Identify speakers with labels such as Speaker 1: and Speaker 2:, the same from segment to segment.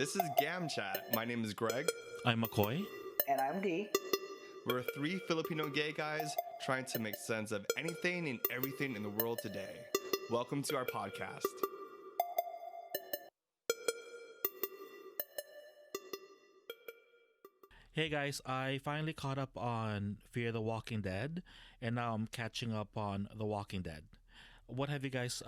Speaker 1: This is Gam Chat. My name is Greg.
Speaker 2: I'm McCoy.
Speaker 3: And I'm D.
Speaker 1: We're three Filipino gay guys trying to make sense of anything and everything in the world today. Welcome to our podcast.
Speaker 2: Hey guys, I finally caught up on Fear the Walking Dead, and now I'm catching up on The Walking Dead. What have you guys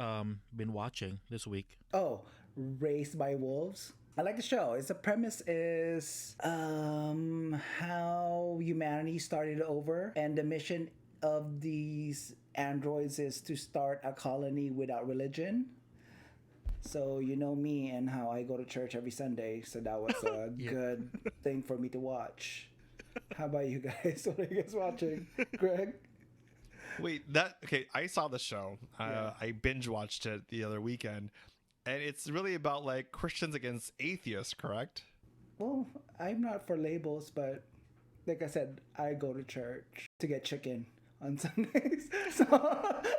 Speaker 2: been watching this week?
Speaker 3: Oh, Raised by Wolves. I like the show. Its premise is how humanity started over, and the mission of these androids is to start a colony without religion. So you know me and how I go to church every Sunday, so that was a good thing for me to watch. How about you guys? What are you guys watching? Greg?
Speaker 1: Wait, I saw the show. I binge watched it the other weekend, and it's really about like Christians against atheists, correct?
Speaker 3: Well, I'm not for labels, but like I said, I go to church to get chicken on Sundays. So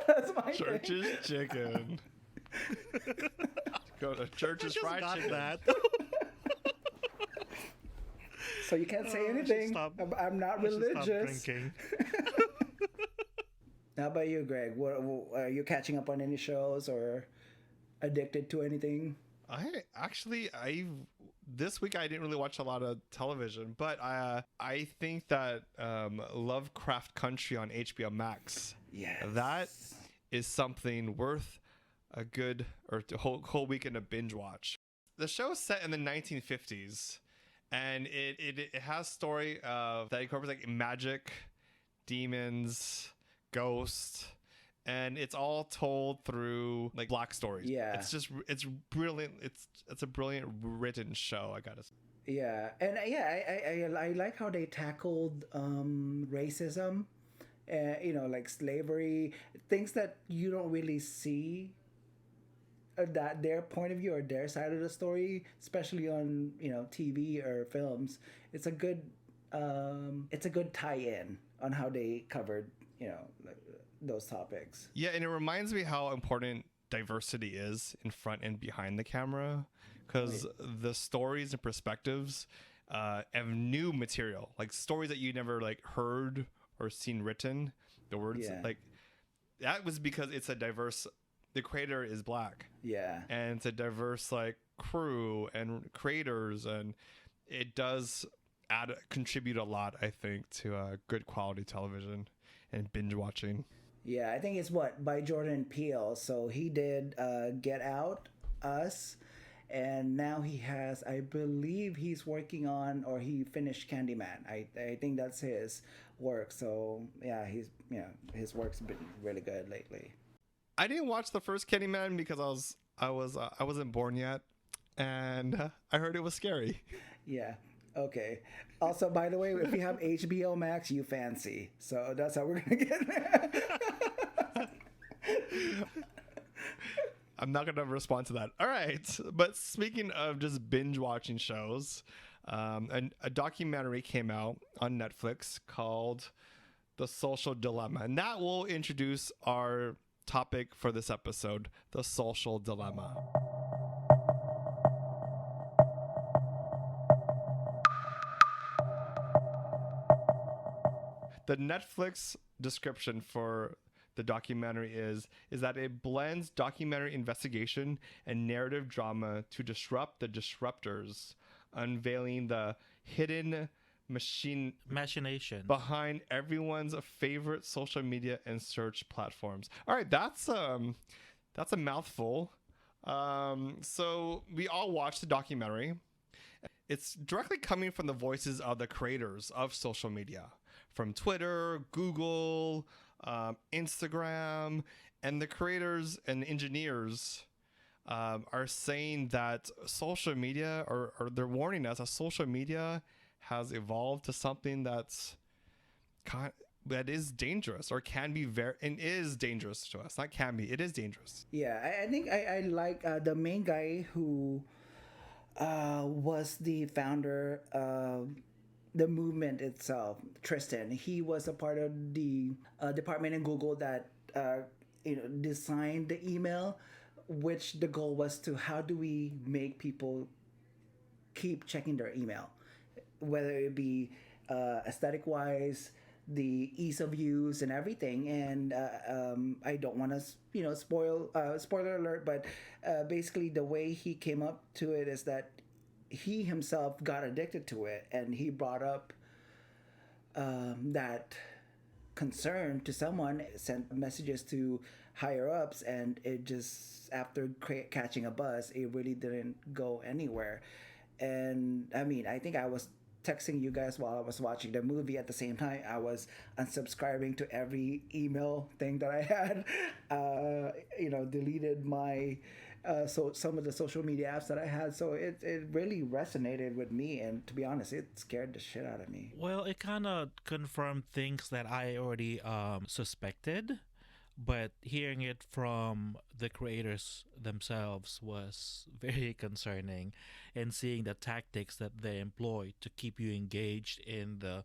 Speaker 3: that's my
Speaker 1: Church
Speaker 3: thing.
Speaker 1: is chicken. Go to church is fried chicken.
Speaker 2: That.
Speaker 3: So you can't say anything. I'm not religious. How about you, Greg? What, are you catching up on any shows or addicted to anything?
Speaker 1: This week I didn't really watch a lot of television, but I think that Lovecraft Country on HBO Max, that is something worth a good or whole weekend of binge watch. The show is set in the 1950s, and it has story of that incorporates like magic, demons, ghosts, and it's all told through like black stories. It's brilliant. It's a brilliant written show, I gotta say.
Speaker 3: I like how they tackled racism, like slavery, things that you don't really see, that their point of view or their side of the story, especially on TV or films. It's a good tie-in on how they covered those topics.
Speaker 1: Yeah, and it reminds me how important diversity is in front and behind the camera, because the stories and perspectives have new material, like stories that you never like heard or seen written. The words like that was because it's a diverse. The creator is black. Yeah, and it's a diverse like crew and creators, and it does contribute a lot, I think, to good quality television and binge watching.
Speaker 3: Yeah, I think it's by Jordan Peele. So he did Get Out, Us, and now he has, I believe he's working on, or he finished Candyman. I think that's his work. So yeah, his work's been really good lately.
Speaker 1: I didn't watch the first Candyman because I wasn't born yet, and I heard it was scary.
Speaker 3: Yeah. Okay. Also, by the way, if you have HBO Max, you fancy. So that's how we're gonna get there.
Speaker 1: I'm not gonna respond to that. All right. But speaking of just binge watching shows, a documentary came out on Netflix called The Social Dilemma, and that will introduce our topic for this episode: the social dilemma. The Netflix description for the documentary is that it blends documentary investigation and narrative drama to disrupt the disruptors, unveiling the hidden machination behind everyone's favorite social media and search platforms. All right, that's a mouthful. So we all watched the documentary. It's directly coming from the voices of the creators of social media, from Twitter, Google, Instagram, and the creators and engineers are saying that social media, or they're warning us that social media has evolved to something that is dangerous, or can be and is dangerous to us. Not can be, it is dangerous.
Speaker 3: Yeah, I think I like the main guy who was the founder of the movement itself, Tristan. He was a part of the department in Google that designed the email, which the goal was to how do we make people keep checking their email, whether it be aesthetic wise, the ease of use and everything. And I don't want to, spoiler alert, but basically the way he came up to it is that he himself got addicted to it, and he brought up that concern to someone, sent messages to higher ups, and it just, after catching a buzz, it really didn't go anywhere. And I mean, I think I was texting you guys while I was watching the movie. At the same time, I was unsubscribing to every email thing that I had. Deleted my so some of the social media apps that I had. So it really resonated with me, and to be honest, it scared the shit out of me.
Speaker 2: Well, it kind of confirmed things that I already suspected, but hearing it from the creators themselves was very concerning, and seeing the tactics that they employ to keep you engaged in the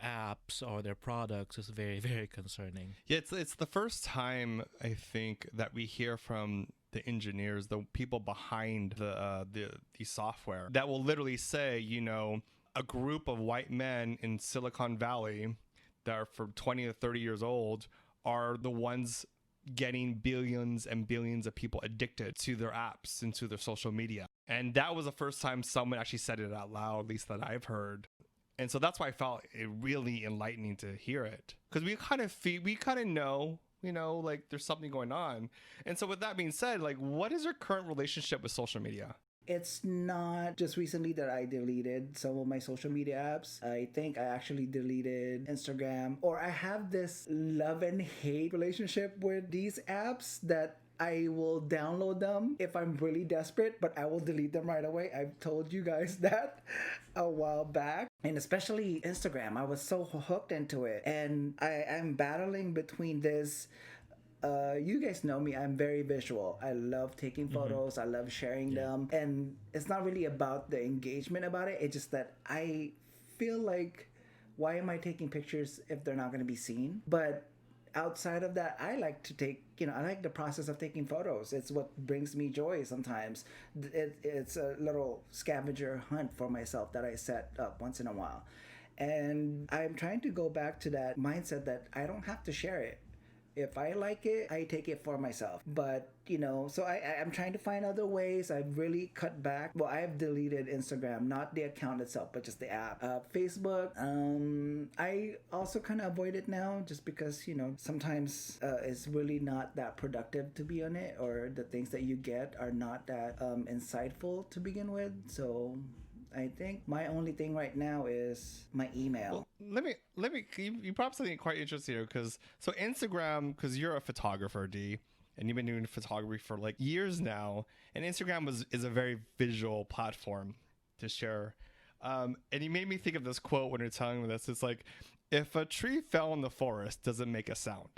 Speaker 2: apps or their products is very, very concerning.
Speaker 1: Yeah, it's the first time I think that we hear from the engineers, the people behind the software, that will literally say, a group of white men in Silicon Valley that are from 20 to 30 years old are the ones getting billions and billions of people addicted to their apps and to their social media. And that was the first time someone actually said it out loud, at least that I've heard. And so that's why I felt it really enlightening to hear it, because we kind of know, like there's something going on. And so with that being said, like, what is your current relationship with social media?
Speaker 3: It's not just recently that I deleted some of my social media apps. I think I actually deleted Instagram, or I have this love and hate relationship with these apps that I will download them if I'm really desperate, but I will delete them right away. I've told you guys that a while back. And especially Instagram, I was so hooked into it. And I'm battling between this. You guys know me, I'm very visual. I love taking photos, I love sharing them. And it's not really about the engagement about it. It's just that I feel like, why am I taking pictures if they're not going to be seen? But outside of that, I like to take, I like the process of taking photos. It's what brings me joy sometimes. It's a little scavenger hunt for myself that I set up once in a while. And I'm trying to go back to that mindset that I don't have to share it. If I like it, I take it for myself. But, so I'm trying to find other ways. I've really cut back. Well, I've deleted Instagram, not the account itself, but just the app. Facebook, I also kind of avoid it now just because, sometimes it's really not that productive to be on it, or the things that you get are not that insightful to begin with. So I think my only thing right now is my email.
Speaker 1: Well, let me you brought up something quite interesting here, because Instagram, because you're a photographer, D, and you've been doing photography for like years now, and Instagram is a very visual platform to share. And you made me think of this quote when you're telling me this. It's like, if a tree fell in the forest, does it make a sound?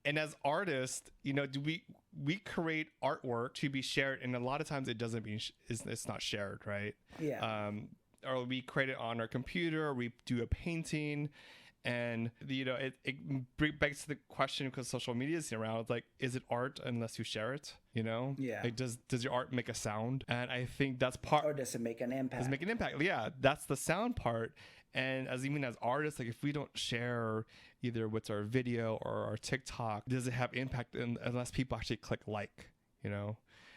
Speaker 1: And as artists, do we create artwork to be shared, and a lot of times it doesn't it's not shared, right?
Speaker 3: Yeah.
Speaker 1: Or we create it on our computer, or we do a painting, and it begs to the question, because social media is around. It's like, is it art unless you share it?
Speaker 3: Yeah.
Speaker 1: Like, does your art make a sound? And I think that's part.
Speaker 3: Or does it make an impact?
Speaker 1: Does it make an impact? Yeah, that's the sound part. And as artists, like, if we don't share either with our video or our TikTok, does it have impact unless people actually click like,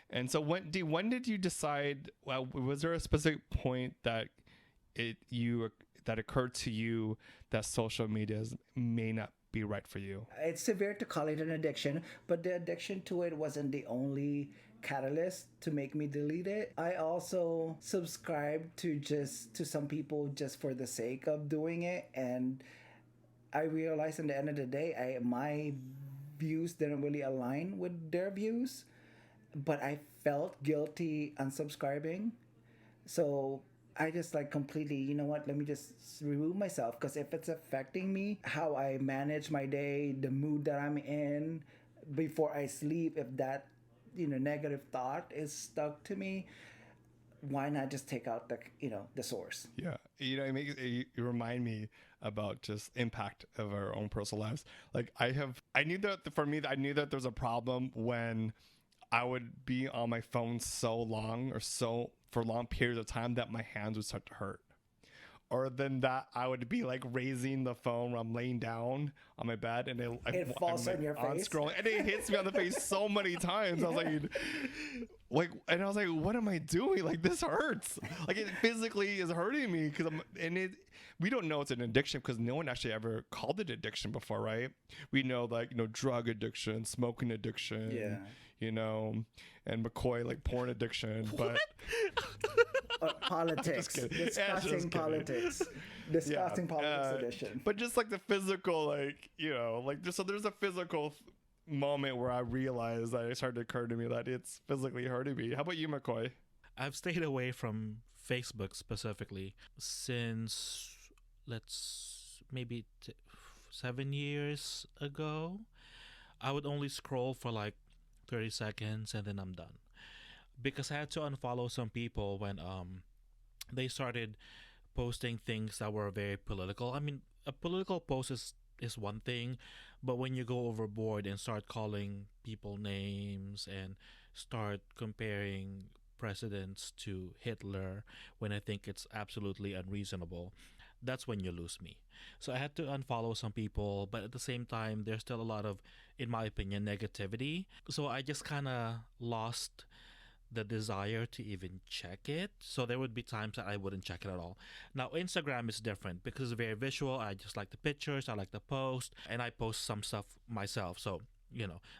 Speaker 1: And so when did you decide, well, was there a specific point that that occurred to you that social media may not be right for you?
Speaker 3: It's severe to call it an addiction, but the addiction to it wasn't the only catalyst to make me delete it. I also subscribed to some people just for the sake of doing it, and I realized in the end of the day, my views didn't really align with their views, but I felt guilty unsubscribing. So I just completely, you know what, let me just remove myself, because if it's affecting me, how I manage my day, the mood that I'm in before I sleep, if that negative thought is stuck to me, why not just take out the source?
Speaker 1: Yeah, you remind me about just impact of our own personal lives. Like, I knew that for me, I knew that there's a problem when I would be on my phone so long, or so for long periods of time that my hands would start to hurt. Or then that I would be like raising the phone when I'm laying down on my bed, and
Speaker 3: It falls on your face.
Speaker 1: scrolling, and it hits me on the face so many times. I was and I was like, what am I doing? Like, this hurts. Like, it physically is hurting me we don't know it's an addiction because no one actually ever called it addiction before, right? We know, like, drug addiction, smoking addiction, and McCoy, like, porn addiction, but
Speaker 3: politics, discussing politics edition.
Speaker 1: But just like the physical, like, so there's a physical moment where I realized that it started to occur to me that it's physically hurting me. How about you, McCoy?
Speaker 2: I've stayed away from Facebook specifically since maybe 7 years ago. I would only scroll for like 30 seconds and then I'm done, because I had to unfollow some people when they started posting things that were very political. I mean, a political post is one thing, but when you go overboard and start calling people names and start comparing presidents to Hitler when I think it's absolutely unreasonable, that's when you lose me. So I had to unfollow some people, but at the same time, there's still a lot of, in my opinion, negativity. So I just kind of lost the desire to even check it. So there would be times that I wouldn't check it at all. Now, Instagram is different because it's very visual. I just like the pictures, I like the post, and I post some stuff myself. So,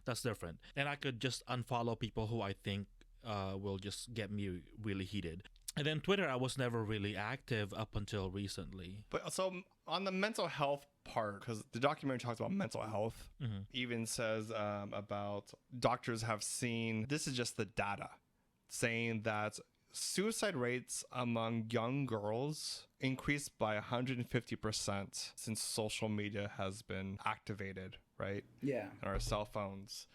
Speaker 2: that's different. And I could just unfollow people who I think will just get me really heated. And then Twitter, I was never really active up until recently.
Speaker 1: But so on the mental health part, because the documentary talks about mental health, even says about doctors have seen, this is just the data, saying that suicide rates among young girls increased by 150% since social media has been activated, right?
Speaker 3: Yeah.
Speaker 1: And our cell phones.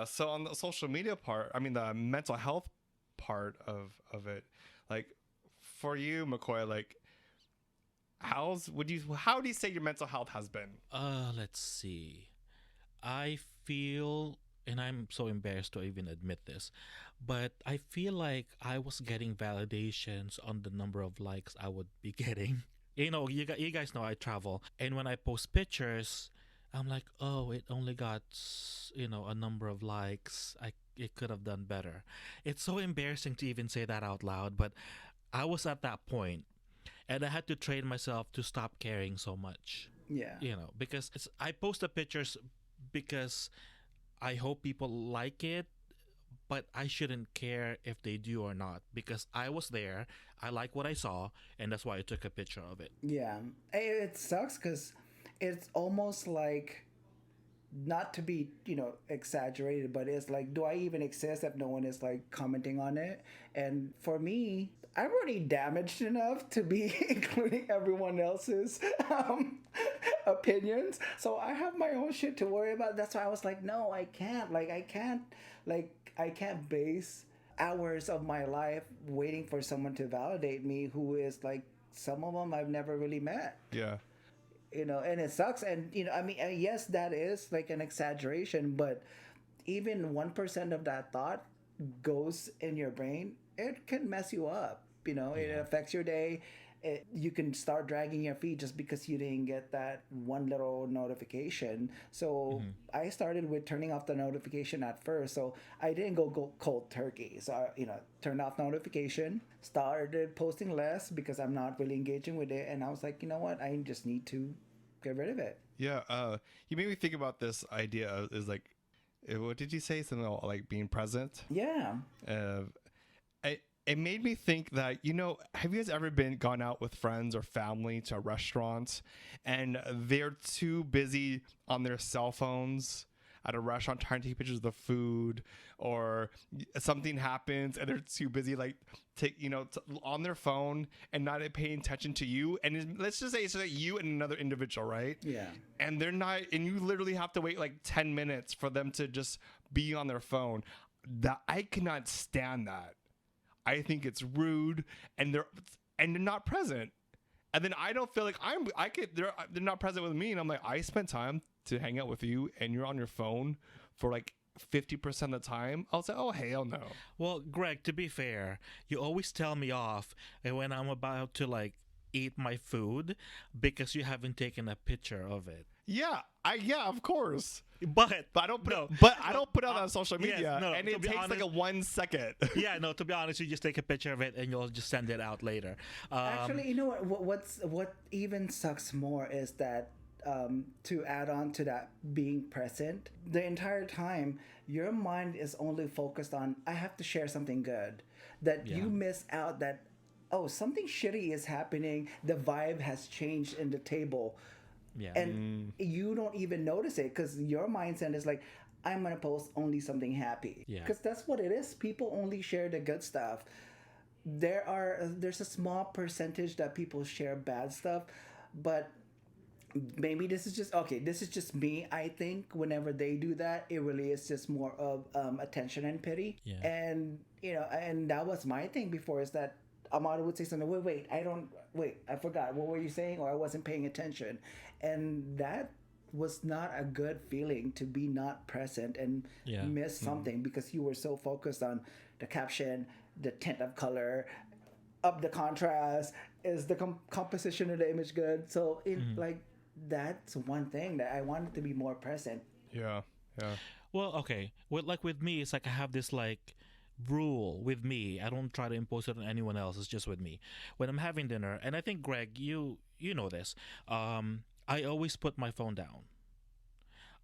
Speaker 1: So on the social media part, I mean, the mental health part of it, like, for you, McCoy, like, how do you say your mental health has been?
Speaker 2: Let's see. I feel, and I'm so embarrassed to even admit this, but I feel like I was getting validations on the number of likes I would be getting. You guys know I travel, and when I post pictures, I'm like, oh, it only got, a number of likes. It could have done better. It's so embarrassing to even say that out loud, but I was at that point, and I had to train myself to stop caring so much.
Speaker 3: Yeah.
Speaker 2: Because I post the pictures because I hope people like it, but I shouldn't care if they do or not, because I was there, I like what I saw, and that's why I took a picture of it.
Speaker 3: Yeah. It sucks because it's almost like, not to be, exaggerated, but it's like, do I even exist if no one is like commenting on it? And for me, I'm already damaged enough to be including everyone else's opinions. So I have my own shit to worry about. That's why I was like, no, I can't. I can't base hours of my life waiting for someone to validate me who is like, some of them I've never really met.
Speaker 1: Yeah.
Speaker 3: And it sucks. And, yes, that is like an exaggeration, but even 1% of that thought goes in your brain, it can mess you up. It affects your day. You can start dragging your feet just because you didn't get that one little notification. So I started with turning off the notification at first. So I didn't go cold turkey. So I, turned off notification, started posting less because I'm not really engaging with it. And I was like, you know what? I just need to get rid of it.
Speaker 1: Yeah. You made me think about this idea is like, what did you say? Something about like being present?
Speaker 3: Yeah.
Speaker 1: It made me think that, have you guys ever gone out with friends or family to a restaurant and they're too busy on their cell phones at a restaurant trying to take pictures of the food, or something happens and they're too busy on their phone and not paying attention to you? And let's just say it's like you and another individual, right?
Speaker 3: Yeah.
Speaker 1: And they're not, and you literally have to wait like 10 minutes for them to just be on their phone. That I cannot stand that. I think it's rude, and they're not present. And then I don't feel like they're not present with me, and I'm like, I spent time to hang out with you, and you're on your phone for like 50% of the time, I'll say, oh, hell no.
Speaker 2: Well, Greg, to be fair, you always tell me off when I'm about to like eat my food because you haven't taken a picture of it.
Speaker 1: Yeah, of course.
Speaker 2: But
Speaker 1: But I don't put
Speaker 2: no,
Speaker 1: it, but I don't put it on social
Speaker 2: yes,
Speaker 1: media,
Speaker 2: no,
Speaker 1: and
Speaker 2: to
Speaker 1: it
Speaker 2: be
Speaker 1: takes like
Speaker 2: honest-
Speaker 1: a 1 second.
Speaker 2: yeah, no. To be honest, you just take a picture of it and you'll just send it out later.
Speaker 3: Actually, you know what even sucks more is that to add on to that being present, the entire time your mind is only focused on I have to share something good. That
Speaker 2: Yeah.
Speaker 3: you miss out that oh something shitty is happening. The vibe has changed in the table,
Speaker 2: yeah,
Speaker 3: and you don't even notice it because your mindset is like I'm gonna post only something happy.
Speaker 2: Yeah.
Speaker 3: Because that's what it is. People only share the good stuff. There's a small percentage that people share bad stuff, but maybe this is just me. I think whenever they do that, it really is just more of attention and pity.
Speaker 2: Yeah.
Speaker 3: And and that was my thing before is that Amado would say something. Wait, I forgot. What were you saying? Or I wasn't paying attention, and that was not a good feeling to be not present and
Speaker 2: Yeah.
Speaker 3: miss something because you were so focused on the caption, the tint of color, up the contrast, is the composition of the image good. So like that's one thing that I wanted to be more present.
Speaker 1: Yeah.
Speaker 2: Well, okay. With me, it's like I have this like rule with me. I don't try to impose it on anyone else. It's just with me. When I'm having dinner, and I think Greg, you know this. I always put my phone down.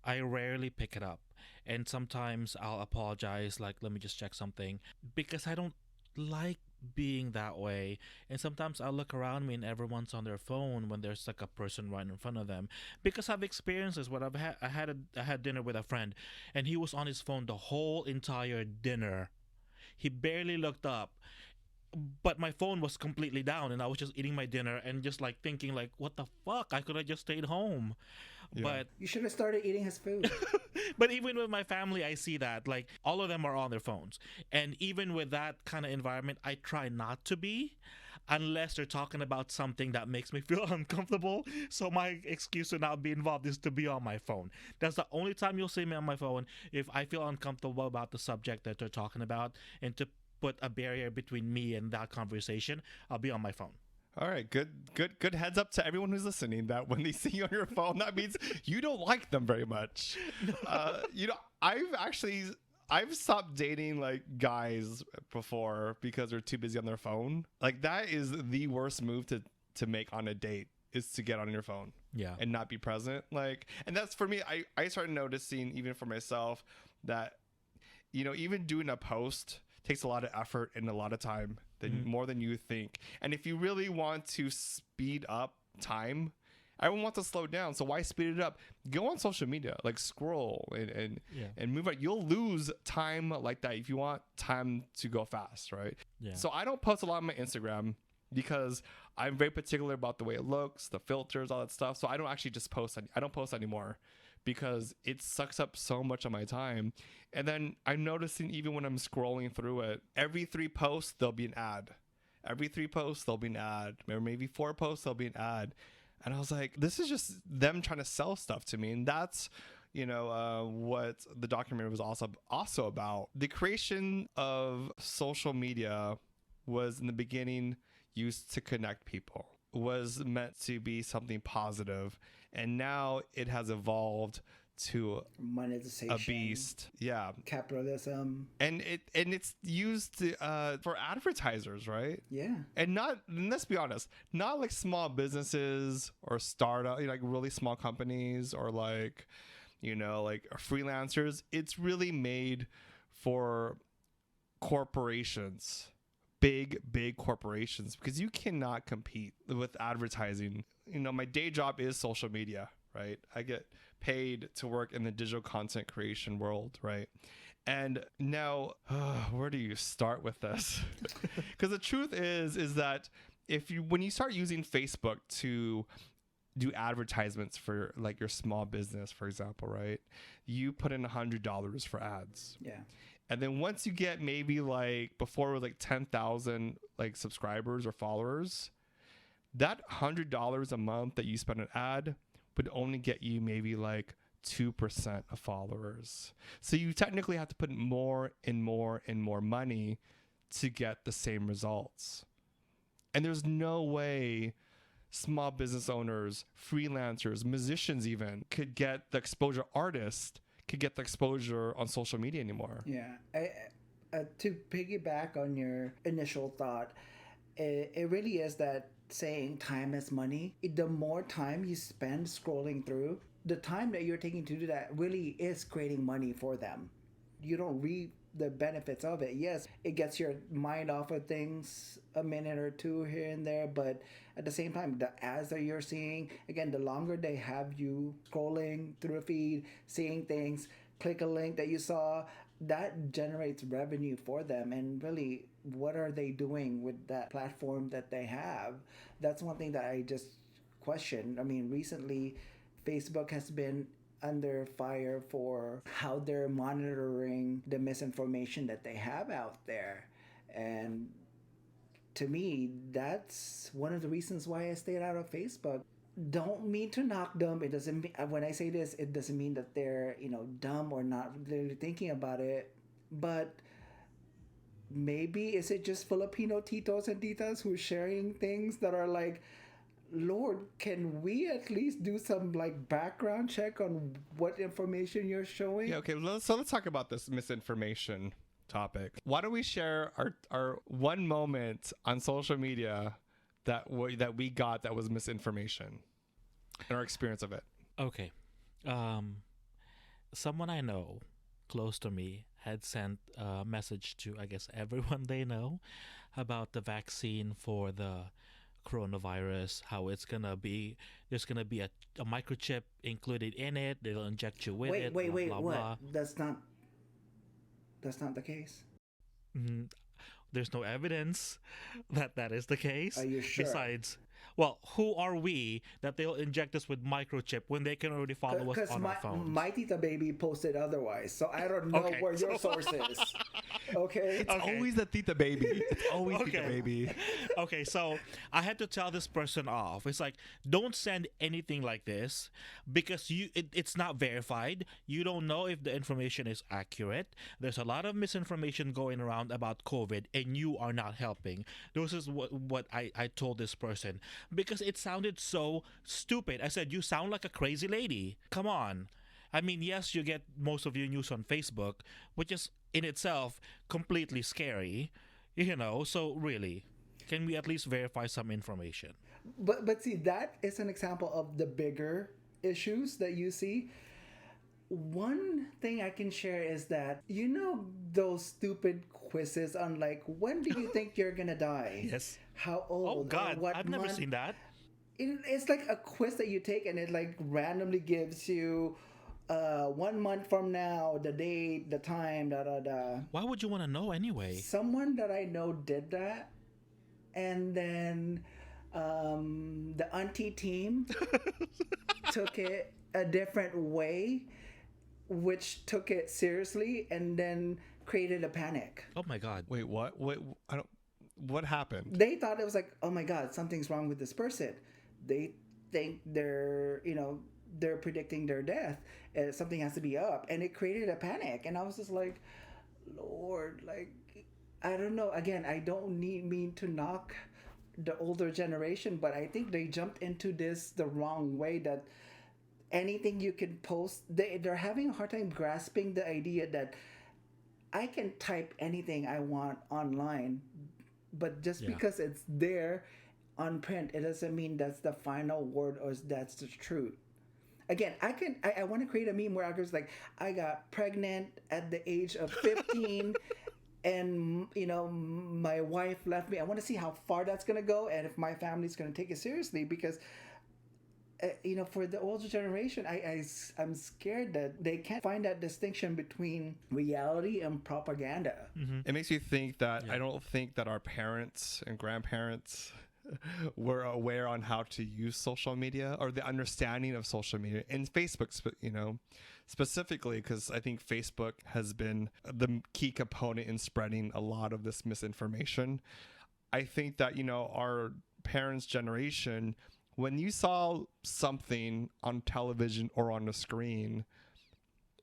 Speaker 2: I rarely pick it up, and sometimes I'll apologize. Like, let me just check something because I don't like being that way. And sometimes I'll look around me and everyone's on their phone when there's like a person right in front of them, because I've experienced this. What I had dinner with a friend, and he was on his phone the whole entire dinner. He barely looked up, but my phone was completely down, and I was just eating my dinner and just like thinking like, what the fuck, I could have just stayed home. But
Speaker 3: You should have started eating his food.
Speaker 2: but even with my family, I see that like all of them are on their phones, and even with that kind of environment, I try not to be, unless they're talking about something that makes me feel uncomfortable. So my excuse to not be involved is to be on my phone. That's the only time you'll see me on my phone, if I feel uncomfortable about the subject that they're talking about, and to put a barrier between me and that conversation, I'll be on my phone.
Speaker 1: All right, good heads up to everyone who's listening that when they see you on your phone, that means you don't like them very much. I've stopped dating like guys before because they're too busy on their phone. Like that is the worst move to make on a date, is to get on your phone.
Speaker 2: Yeah.
Speaker 1: And not be present. Like, and that's for me, I started noticing even for myself that, even doing a post takes a lot of effort and a lot of time, more than you think. And if you really want to speed up time, everyone wants to slow down. So why speed it up? Go on social media, like scroll and move on. You'll lose time like that if you want time to go fast, right?
Speaker 2: Yeah.
Speaker 1: So I don't post a lot on my Instagram because I'm very particular about the way it looks, the filters, all that stuff. So I don't actually just post. I don't post anymore because it sucks up so much of my time. And then I'm noticing even when I'm scrolling through it, every 3 posts, there'll be an ad. Every 3 posts, there'll be an ad. Or maybe 4 posts, there'll be an ad. And I was like, this is just them trying to sell stuff to me. And that's, what the documentary was also about. The creation of social media was in the beginning used to connect people, was meant to be something positive. And now it has evolved to
Speaker 3: Monetization,
Speaker 1: a beast. Yeah.
Speaker 3: capitalism.
Speaker 1: And it's used for advertisers, right?
Speaker 3: Yeah.
Speaker 1: And let's be honest, not like small businesses or startup, like really small companies or like freelancers. It's really made for corporations, big corporations, because you cannot compete with advertising. My day job is social media, right? I get paid to work in the digital content creation world, right? And now, where do you start with this? Because the truth is that when you start using Facebook to do advertisements for like your small business, for example, right? You put in $100 for ads.
Speaker 3: Yeah.
Speaker 1: And then once you get maybe like, before it was like 10,000 like subscribers or followers, that $100 a month that you spend an ad would only get you maybe like 2% of followers. So you technically have to put more and more and more money to get the same results. And there's no way small business owners, freelancers, musicians even could get the exposure, artists could get the exposure on social media anymore.
Speaker 3: Yeah. To piggyback on your initial thought, it really is that saying time is money. The more time you spend scrolling through, the time that you're taking to do that really is creating money for them. You don't reap the benefits of it. Yes, it gets your mind off of things a minute or two here and there, but at the same time, the ads that you're seeing, again, the longer they have you scrolling through a feed, seeing things, click a link that you saw, that generates revenue for them. And really, what are they doing with that platform that they have? That's one thing that I just question. I mean, recently, Facebook has been under fire for how they're monitoring the misinformation that they have out there. And to me, that's one of the reasons why I stayed out of Facebook. Don't mean to knock them. It doesn't mean, when I say this, it doesn't mean that they're, dumb or not really thinking about it. But maybe is it just Filipino titos and titas who are sharing things that are like, Lord, can we at least do some like background check on what information you're showing?
Speaker 1: Yeah, okay. So let's talk about this misinformation topic. Why don't we share our one moment on social media that we got that was misinformation and our experience of it?
Speaker 2: Okay. Someone I know close to me had sent a message to, I guess, everyone they know about the vaccine for the coronavirus, how it's gonna be, there's gonna be a microchip included in it, they'll inject you with it.
Speaker 3: Wait,
Speaker 2: blah,
Speaker 3: what?
Speaker 2: blah.
Speaker 3: That's not the case.
Speaker 2: Mhm. There's no evidence that is the case.
Speaker 3: Are you sure?
Speaker 2: Besides, well, who are we that they'll inject us with microchip when they can already follow us on our phones?
Speaker 3: My tita baby posted otherwise, so I don't know
Speaker 2: Okay,
Speaker 3: where your source is. Okay.
Speaker 1: It's always the tita baby. It's always tita
Speaker 2: Okay.
Speaker 1: baby.
Speaker 2: Okay, so I had to tell this person off. It's like, don't send anything like this because it's not verified. You don't know if the information is accurate. There's a lot of misinformation going around about COVID, and you are not helping. This is what I told this person because it sounded so stupid. I said, you sound like a crazy lady. Come on. I mean, yes, you get most of your news on Facebook, which is in itself completely scary, so really, can we at least verify some information?
Speaker 3: But see, that is an example of the bigger issues that you see. One thing I can share is that those stupid quizzes on like, when do you think you're gonna die?
Speaker 2: Yes.
Speaker 3: How old?
Speaker 2: Oh
Speaker 3: or
Speaker 2: God,
Speaker 3: what
Speaker 2: I've never
Speaker 3: month?
Speaker 2: seen that.
Speaker 3: It's like a quiz that you take, and it like randomly gives you 1 month from now, the date, the time, da da da.
Speaker 2: Why would you want to know anyway?
Speaker 3: Someone that I know did that, and then the auntie team took it a different way, which took it seriously, and then created a panic.
Speaker 2: Oh my God.
Speaker 1: Wait, what? Wait, I don't. What happened?
Speaker 3: They thought it was like, oh my God, something's wrong with this person. They think they're predicting their death. Something has to be up, and it created a panic. And I was just like, Lord, like, I don't know. Again, I don't mean to knock the older generation, but I think they jumped into this the wrong way. That anything you can post, they're having a hard time grasping the idea that I can type anything I want online, but just because it's there on print, it doesn't mean that's the final word or that's the truth. Again, I want to create a meme where I was like, I got pregnant at the age of 15 and my wife left me. I want to see how far that's going to go and if my family's going to take it seriously, because for the older generation, I'm scared that they can't find that distinction between reality and propaganda.
Speaker 2: Mm-hmm.
Speaker 1: It makes me think that I don't think that our parents and grandparents were aware on how to use social media or the understanding of social media and Facebook, specifically, because I think Facebook has been the key component in spreading a lot of this misinformation. I think that, our parents' generation when you saw something on television or on the screen,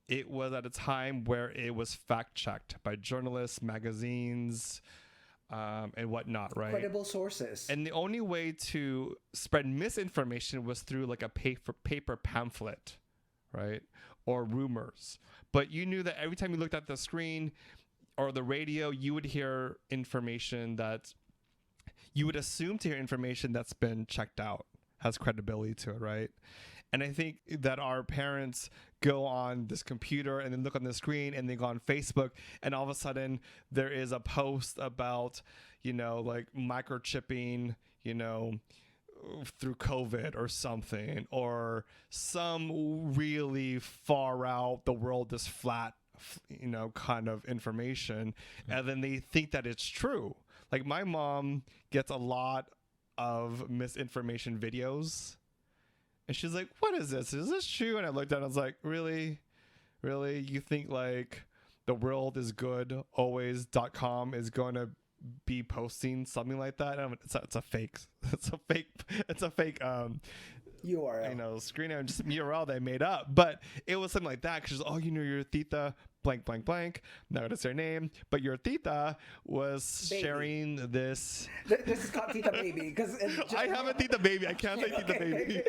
Speaker 1: it was at a time where it was fact checked by journalists, magazines, and whatnot, right?
Speaker 3: Credible sources.
Speaker 1: And the only way to spread misinformation was through like a paper pamphlet, right? Or rumors. But you knew that every time you looked at the screen or the radio, you would hear information that you would assume to hear information that's been checked out, has credibility to it, right? And I think that our parents go on this computer and then look on the screen and they go on Facebook, and all of a sudden there is a post about, like microchipping, through COVID or something, or some really far out, the world is flat, kind of information. And then they think that it's true. Like my mom gets a lot of misinformation videos. And she's like, what is this? Is this true? And I looked at it and I was like, really? Really? You think like the world is good always.com is going to be posting something like that? It's a fake
Speaker 3: URL.
Speaker 1: Screen and just URL they made up. But it was something like that. Because your tita blank blank blank, not gonna say her name, but your tita was
Speaker 3: baby.
Speaker 1: sharing this.
Speaker 3: This is called Tita Baby because
Speaker 1: I have a tita baby. I can't say tita baby.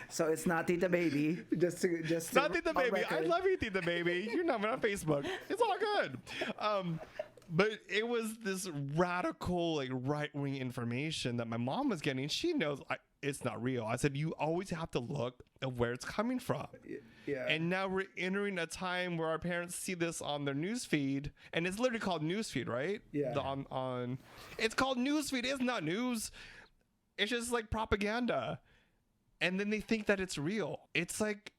Speaker 3: So it's not Tita Baby. Just
Speaker 1: not Tita Baby. I love you, Tita Baby. You're not on Facebook. It's all good. But it was this radical, like right-wing information that my mom was getting. She knows it's not real. I said, you always have to look at where it's coming from.
Speaker 3: Yeah.
Speaker 1: And now we're entering a time where our parents see this on their newsfeed, and it's literally called newsfeed, right?
Speaker 3: Yeah.
Speaker 1: It's called newsfeed. It's not news. It's just like propaganda. And then they think that it's real. It's like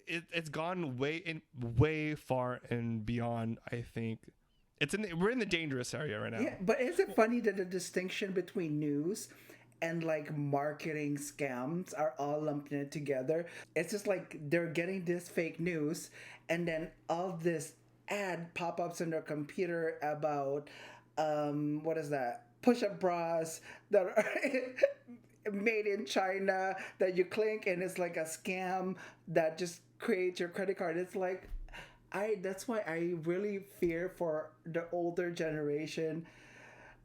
Speaker 1: it's gone way far and beyond, I think. We're in the dangerous area right now.
Speaker 3: Yeah, but is it funny that the distinction between news and like marketing scams are all lumped in together? It's just like they're getting this fake news, and then all this ad pop-ups on their computer about what is that? Push-up bras that are made in China that you click and it's like a scam that just creates your credit card. It's like that's why I really fear for the older generation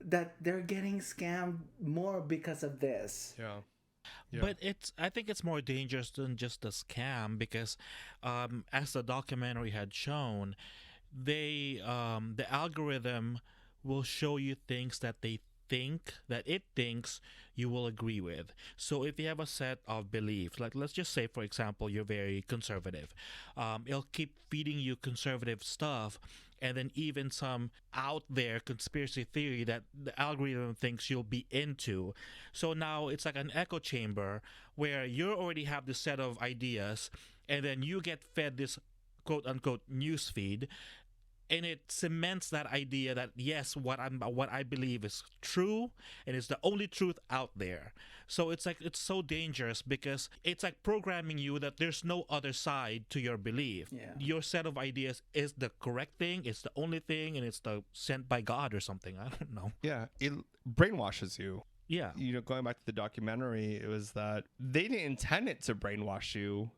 Speaker 3: that they're getting scammed more because of this.
Speaker 1: Yeah.
Speaker 2: But I think it's more dangerous than just a scam because, as the documentary had shown, the algorithm will show you things that it thinks you will agree with. So if you have a set of beliefs, like let's just say, for example, you're very conservative, it'll keep feeding you conservative stuff, and then even some out there conspiracy theory that the algorithm thinks you'll be into. So now it's like an echo chamber where you already have this set of ideas, and then you get fed this quote unquote news feed, and it cements that idea that yes, what I believe is true, and it's the only truth out there. So it's so dangerous because it's like programming you that there's no other side to your belief.
Speaker 3: Yeah.
Speaker 2: Your set of ideas is the correct thing, it's the only thing, and it's the sent by God or something. I don't know.
Speaker 1: Yeah, it brainwashes you.
Speaker 2: Yeah.
Speaker 1: Going back to the documentary, it was that they didn't intend it to brainwash you.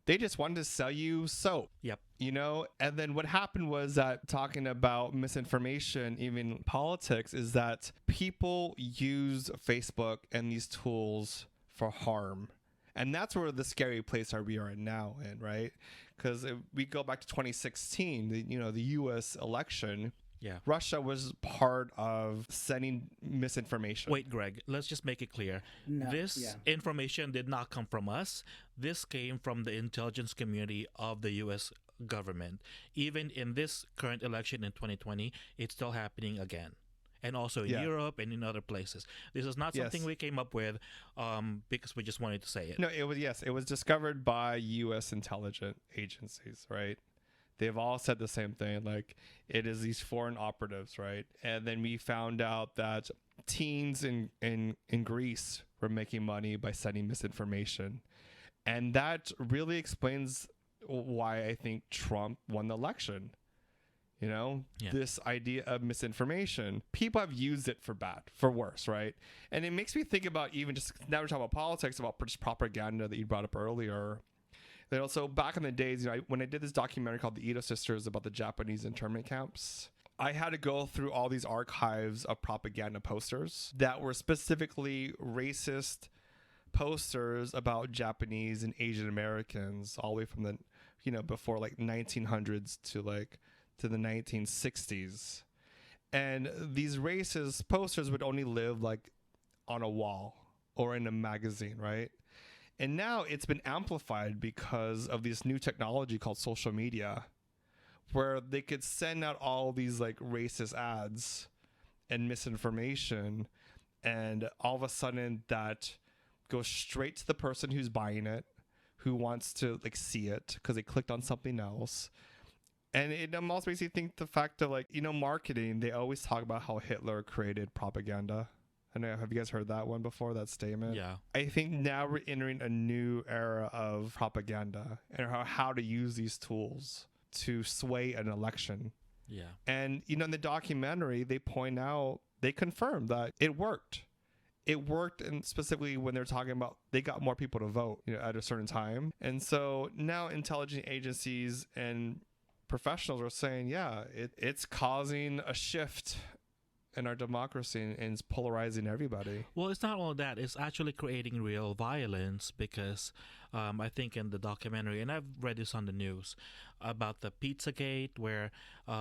Speaker 1: They just wanted to sell you soap.
Speaker 2: Yep.
Speaker 1: And then what happened was that, talking about misinformation, even politics, is that people use Facebook and these tools for harm. And that's where the scary place we are now in, right? Because if we go back to 2016, the U.S. election,
Speaker 2: Yeah.
Speaker 1: Russia was part of sending misinformation.
Speaker 2: Wait, Greg, let's just make it clear.
Speaker 3: No,
Speaker 2: This
Speaker 3: yeah.
Speaker 2: information did not come from us. This came from the intelligence community of the U.S. government. Even in this current election in 2020, it's still happening again. And also in
Speaker 1: Yeah.
Speaker 2: Europe and in other places. This is not something
Speaker 1: Yes.
Speaker 2: we came up with because we just wanted to say it.
Speaker 1: No, it was discovered by U.S. intelligence agencies, right? They've all said the same thing, like it is these foreign operatives, right? And then we found out that teens in Greece were making money by sending misinformation. And that really explains why I think Trump won the election. You know,
Speaker 2: Yeah.
Speaker 1: this idea of misinformation, people have used it for bad, for worse, right? And it makes me think about, even just now we're talking about politics, about just propaganda that you brought up earlier. Then also back in the days, when I did this documentary called The Ito Sisters about the Japanese internment camps, I had to go through all these archives of propaganda posters that were specifically racist posters about Japanese and Asian Americans, all the way from the, before like 1900s to the 1960s. And these racist posters would only live like on a wall or in a magazine, right? And now it's been amplified because of this new technology called social media, where they could send out all these like racist ads and misinformation, and all of a sudden that goes straight to the person who's buying it, who wants to like see it because they clicked on something else. And it also makes you think the fact of like, marketing, they always talk about how Hitler created propaganda. I know, have you guys heard that one before, that statement?
Speaker 2: Yeah.
Speaker 1: I think now we're entering a new era of propaganda and how to use these tools to sway an election.
Speaker 2: Yeah.
Speaker 1: And, in the documentary, they confirm that it worked. It worked, and specifically when they're talking about they got more people to vote, at a certain time. And so now intelligence agencies and professionals are saying, yeah, it's causing a shift in our democracy, and it's polarizing everybody.
Speaker 2: Well, it's not all that. It's actually creating real violence because I think in the documentary, and I've read this on the news, about the Pizzagate, where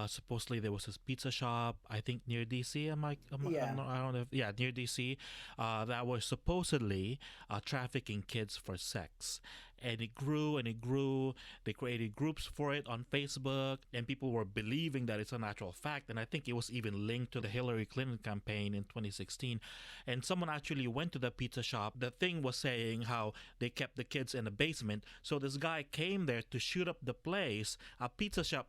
Speaker 2: supposedly there was this pizza shop, I think near DC. I don't know. Yeah, near DC, that was supposedly trafficking kids for sex. And it grew and it grew. They created groups for it on Facebook, and people were believing that it's an actual fact. And I think it was even linked to the Hillary Clinton campaign in 2016. And someone actually went to the pizza shop. The thing was saying how they kept the kids in the basement. So this guy came there to shoot up the place, a pizza shop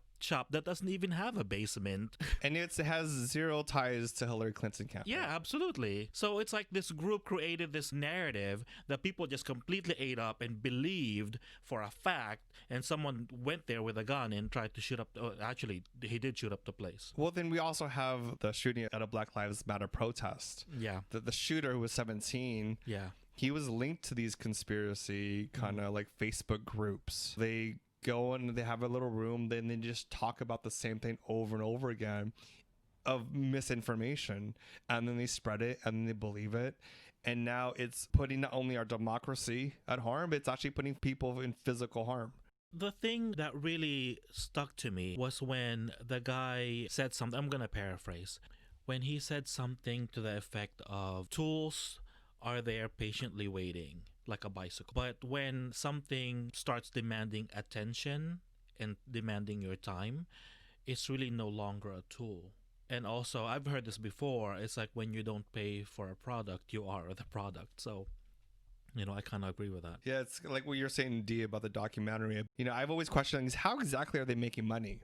Speaker 2: that doesn't even have a basement.
Speaker 1: And it has zero ties to Hillary Clinton campaign.
Speaker 2: Yeah, absolutely. So it's like this group created this narrative that people just completely ate up and believed for a fact, and someone went there with a gun and tried to shoot up. Actually, he did shoot up the place.
Speaker 1: Well, then we also have the shooting at a Black Lives Matter protest.
Speaker 2: Yeah.
Speaker 1: The shooter, who was 17,
Speaker 2: Yeah.
Speaker 1: he was linked to these conspiracy kind of like Facebook groups. They go and they have a little room, then they just talk about the same thing over and over again of misinformation, and then they spread it and then they believe it. And now it's putting not only our democracy at harm, but it's actually putting people in physical harm.
Speaker 2: The thing that really stuck to me was when the guy said something. I'm going to paraphrase. When he said something to the effect of, tools are there patiently waiting, like a bicycle. But when something starts demanding attention and demanding your time, it's really no longer a tool. And also, I've heard this before, it's like when you don't pay for a product, you are the product. So, I kind of agree with that.
Speaker 1: Yeah, it's like what you're saying, D, about the documentary. I've always questioned is how exactly are they making money?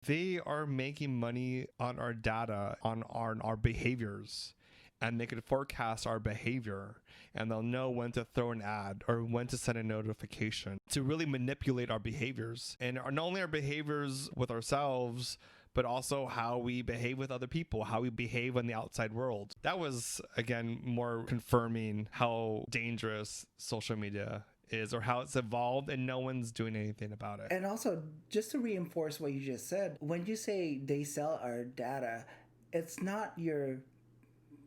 Speaker 1: They are making money on our data, on our behaviors. And they could forecast our behavior, and they'll know when to throw an ad or when to send a notification to really manipulate our behaviors. And not only our behaviors with ourselves, but also how we behave with other people, how we behave in the outside world. That was, again, more confirming how dangerous social media is, or how it's evolved and no one's doing anything about it.
Speaker 3: And also, just to reinforce what you just said, when you say they sell our data, it's not your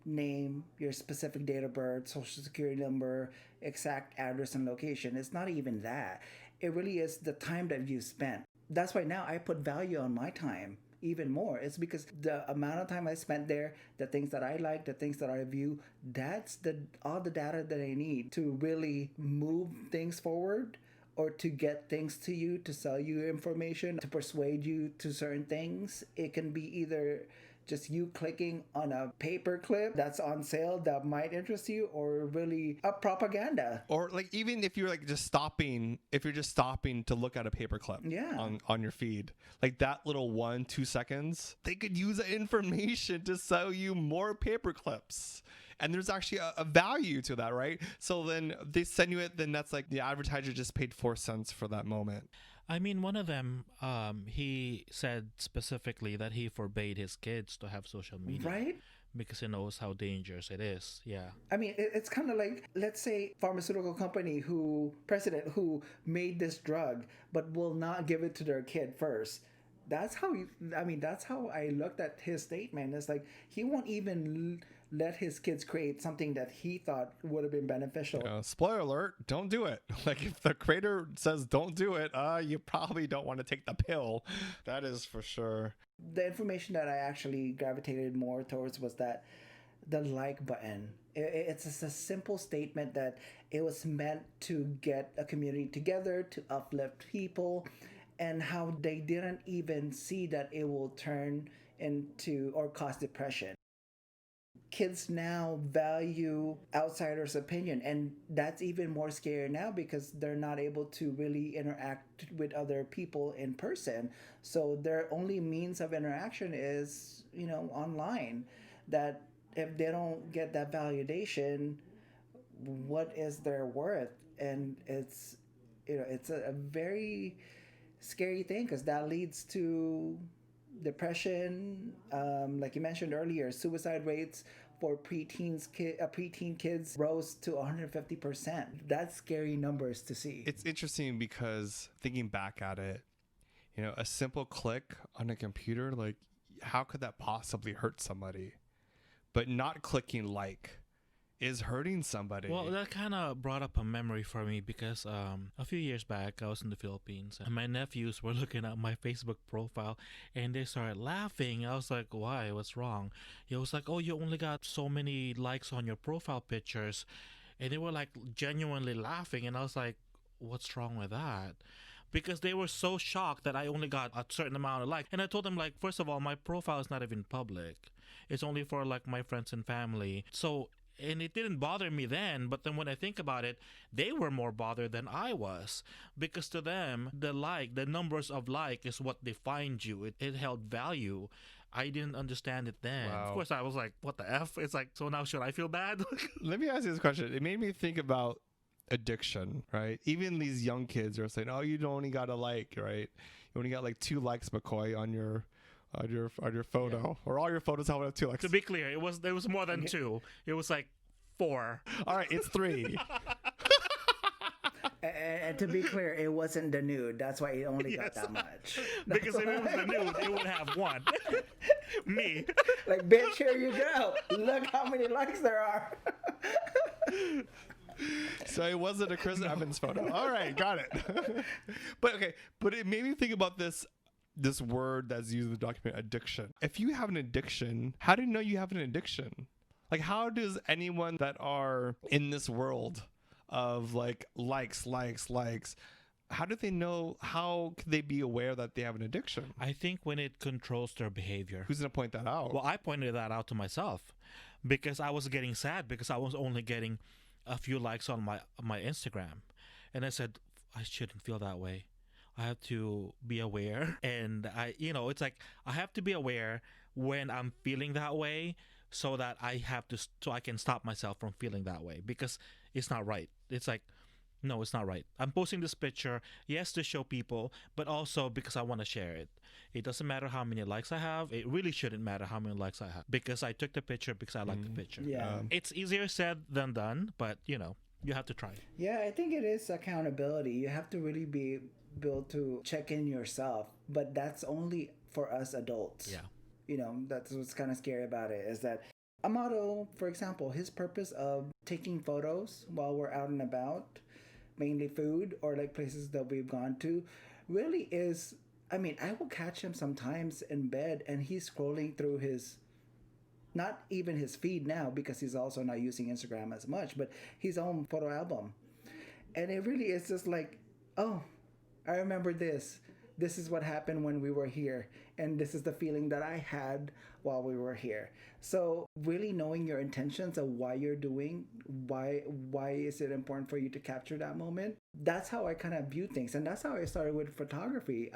Speaker 3: name, your specific date of birth, social security number, exact address and location. It's not even that. It really is the time that you spent. That's why now I put value on my time even more. It's because the amount of time I spent there, the things that I like, the things that I view, that's all the data that I need to really move things forward, or to get things to you, to sell you information, to persuade you to certain things. It can be either just you clicking on a paper clip that's on sale that might interest you, or really a propaganda.
Speaker 1: Or like, even if you're like just stopping, if you're just stopping to look at a paper clip on your feed, like that little 1-2 seconds, they could use that information to sell you more paper clips. And there's actually a value to that, right? So then they send you it, then that's like the advertiser just paid 4 cents for that moment.
Speaker 2: I mean, one of them, he said specifically that he forbade his kids to have social media
Speaker 3: Right?
Speaker 2: because he knows how dangerous it is. Yeah.
Speaker 3: I mean, it's kind of like, let's say, pharmaceutical company president who made this drug, but will not give it to their kid first. That's how that's how I looked at his statement. It's like he won't even let his kids create something that he thought would have been beneficial.
Speaker 1: Spoiler alert, don't do it. Like if the creator says don't do it, you probably don't want to take the pill. That is for sure.
Speaker 3: The information that I actually gravitated more towards was that the like button. It's just a simple statement that it was meant to get a community together, to uplift people, and how they didn't even see that it will turn into or cause depression. Kids now value outsiders' opinion, and that's even more scary now because they're not able to really interact with other people in person. So their only means of interaction is, online. That if they don't get that validation, what is their worth? And it's a very scary thing because that leads to depression, like you mentioned earlier, suicide rates for preteen kids rose to 150%. That's scary numbers to see.
Speaker 1: It's interesting because thinking back at it, a simple click on a computer, like how could that possibly hurt somebody? But not clicking like is hurting somebody.
Speaker 2: Well, that kind of brought up a memory for me because a few years back, I was in the Philippines and my nephews were looking at my Facebook profile and they started laughing. I was like, why? What's wrong? It was like, oh, you only got so many likes on your profile pictures. And they were like genuinely laughing. And I was like, what's wrong with that? Because they were so shocked that I only got a certain amount of likes. And I told them, like, first of all, my profile is not even public. It's only for like my friends and family. So, and it didn't bother me then, but then when I think about it, they were more bothered than I was. Because to them, the numbers of like is what defined you. It held value. I didn't understand it then.
Speaker 1: Wow.
Speaker 2: Of course, I was like, what the F? It's like, so now should I feel bad?
Speaker 1: Let me ask you this question. It made me think about addiction, right? Even these young kids are saying, oh, you only got a like, right? You only got like 2 likes, McCoy, on your photo. Yeah. Or all your photos have 2 likes.
Speaker 2: To be clear, it was more than 2. It was like 4.
Speaker 1: All right, it's 3.
Speaker 3: And to be clear, it wasn't the nude. That's why it only got that much.
Speaker 2: Because if it was the nude, it would have 1. Me.
Speaker 3: Like, bitch, here you go. Look how many likes there are.
Speaker 1: So it wasn't a Chris Evans photo. All right, got it. But it made me think about this word that's used in the document, addiction. If you have an addiction, how do you know you have an addiction? Like, how does anyone that are in this world of like likes, how do they know? How can they be aware that they have an addiction?
Speaker 2: I think when it controls their behavior.
Speaker 1: Who's going to point that out?
Speaker 2: Well, I pointed that out to myself because I was getting sad because I was only getting a few likes on my Instagram. And I said, I shouldn't feel that way. I have to be aware. And it's like I have to be aware when I'm feeling that way so that so I can stop myself from feeling that way because it's not right. It's like, no, it's not right. I'm posting this picture, yes, to show people, but also because I want to share it. It doesn't matter how many likes I have. It really shouldn't matter how many likes I have because I took the picture because I like the picture.
Speaker 3: Yeah.
Speaker 2: It's easier said than done, but you have to try.
Speaker 3: Yeah, I think it is accountability. You have to really be able to check in yourself, but that's only for us adults.
Speaker 2: Yeah.
Speaker 3: That's what's kind of scary about it is that Amato, for example, his purpose of taking photos while we're out and about, mainly food or like places that we've gone to, really is, I will catch him sometimes in bed and he's scrolling through not even his feed now because he's also not using Instagram as much, but his own photo album. And it really is just like, oh, I remember this. This is what happened when we were here. And this is the feeling that I had while we were here. So really knowing your intentions of why you're doing, why is it important for you to capture that moment? That's how I kind of view things. And that's how I started with photography.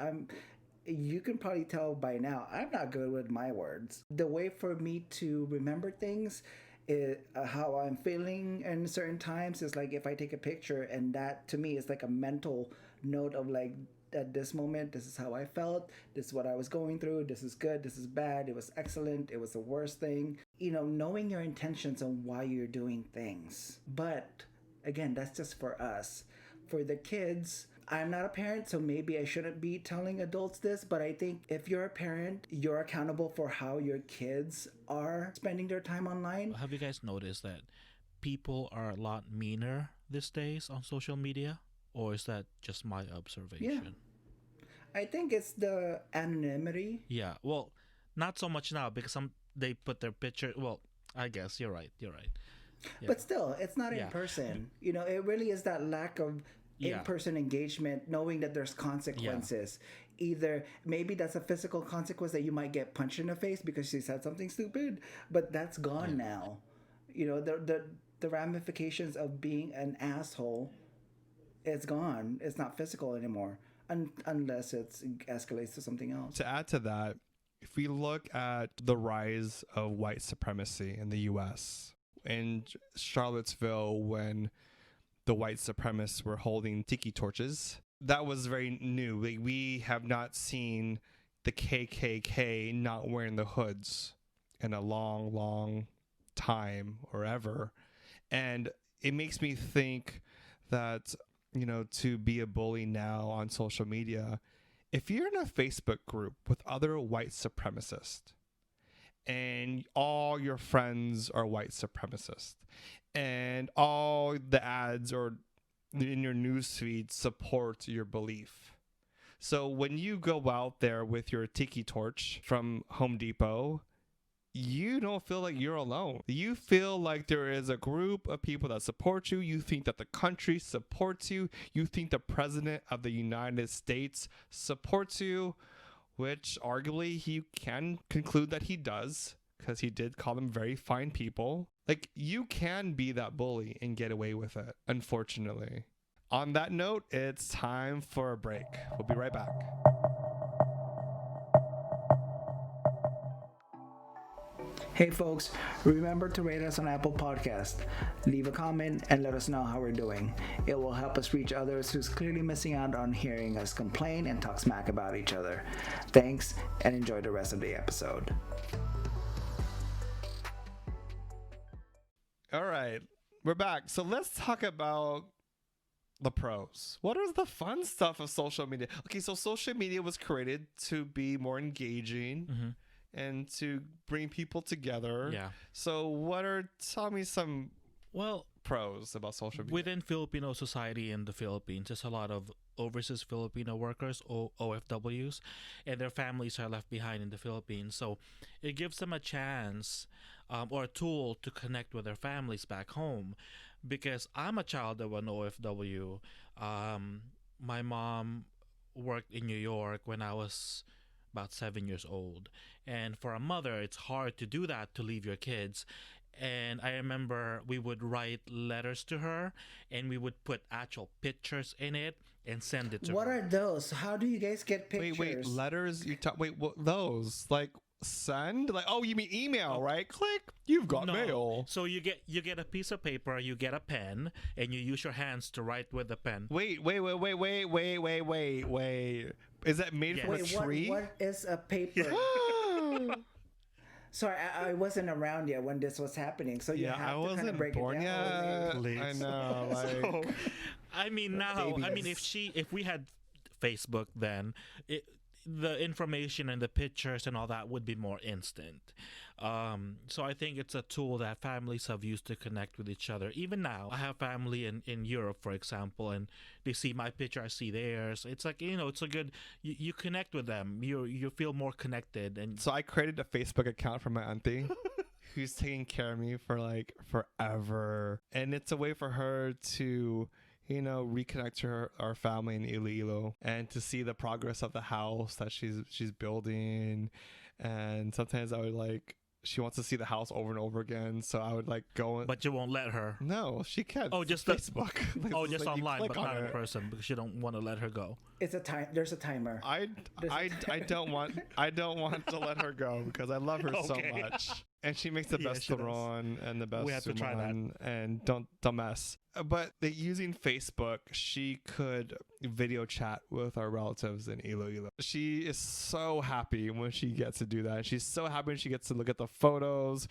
Speaker 3: You can probably tell by now, I'm not good with my words. The way for me to remember things is how I'm feeling in certain times is like if I take a picture and that to me is like a mental note of like at this moment, this is how I felt, this is what I was going through, this is good, this is bad, it was excellent, it was the worst thing. Knowing your intentions on why you're doing things. But again, that's just for us. For the kids, I'm not a parent, so maybe I shouldn't be telling adults this, but I think if you're a parent, you're accountable for how your kids are spending their time online.
Speaker 2: Have you guys noticed that people are a lot meaner these days on social media? Or is that just my observation?
Speaker 3: I think it's the anonymity.
Speaker 2: Yeah. Well, not so much now because they put their picture. Well, I guess you're right. Yeah.
Speaker 3: But still, it's not in person. It really is that lack of in-person engagement, knowing that there's consequences. Either maybe that's a physical consequence that you might get punched in the face because she said something stupid, but that's gone now. The ramifications of being an asshole, it's gone. It's not physical anymore, unless it escalates to something else.
Speaker 1: To add to that, if we look at the rise of white supremacy in the U.S., in Charlottesville, when the white supremacists were holding tiki torches, that was very new. We have not seen the KKK not wearing the hoods in a long, long time or ever. And it makes me think that, to be a bully now on social media, if you're in a Facebook group with other white supremacists and all your friends are white supremacists and all the ads or in your newsfeed support your belief. So when you go out there with your tiki torch from Home Depot, you don't feel like you're alone. You feel like there is a group of people that support you. You think that the country supports you. You think the president of the United States supports you, which arguably he can conclude that he does, because he did call them very fine people. Like, you can be that bully and get away with it, unfortunately. On that note, it's time for a break. We'll be right back.
Speaker 3: Hey folks, remember to rate us on Apple Podcast. Leave a comment and let us know how we're doing. It will help us reach others who's clearly missing out on hearing us complain and talk smack about each other. Thanks, and enjoy the rest of the episode.
Speaker 1: All right, we're back. So let's talk about the pros. What is the fun stuff of social media? Okay, so social media was created to be more engaging and to bring people together.
Speaker 2: Yeah.
Speaker 1: So tell me some pros about social media.
Speaker 2: Within Filipino society in the Philippines, there's a lot of overseas Filipino workers, OFWs, and their families are left behind in the Philippines. So it gives them a chance or a tool to connect with their families back home. Because I'm a child of an OFW. My mom worked in New York when I was about 7 years old. And for a mother, it's hard to do that, to leave your kids. And I remember we would write letters to her and we would put actual pictures in it and send it to her.
Speaker 3: What are those? How do you guys get pictures?
Speaker 1: Wait, letters? What those? Like send? Like, oh, you mean email, right? Click, you've got mail.
Speaker 2: So you get a piece of paper, you get a pen, and you use your hands to write with the pen.
Speaker 1: Wait. Is that made from a tree?
Speaker 3: What is a paper? Sorry, I wasn't around yet when this was happening, so you have to kind of break it down.
Speaker 1: Yet. I know. Like,
Speaker 2: so, if we had Facebook then, the information and the pictures and all that would be more instant. So I think it's a tool that families have used to connect with each other. Even now, I have family in Europe, for example, and they see my picture, I see theirs. It's like, it's a good, you connect with them. You feel more connected. And
Speaker 1: so I created a Facebook account for my auntie who's taking care of me for like forever. And it's a way for her to reconnect to our family in Iloilo and to see the progress of the house that she's building. And sometimes I would she wants to see the house over and over again, so I would go.
Speaker 2: But you won't let her.
Speaker 1: No, she can't.
Speaker 2: Oh, just
Speaker 1: Facebook.
Speaker 2: Just online, but not in person because you don't want to let her go.
Speaker 3: It's a time. There's a timer.
Speaker 1: I don't want to let her go because I love her so much. And she makes the
Speaker 2: Yeah,
Speaker 1: best
Speaker 2: she does.
Speaker 1: turon and the best
Speaker 2: We have to try that.
Speaker 1: suman and don't mess. But using Facebook, she could video chat with our relatives in Iloilo. She is so happy when she gets to do that. She's so happy when she gets to look at the photos.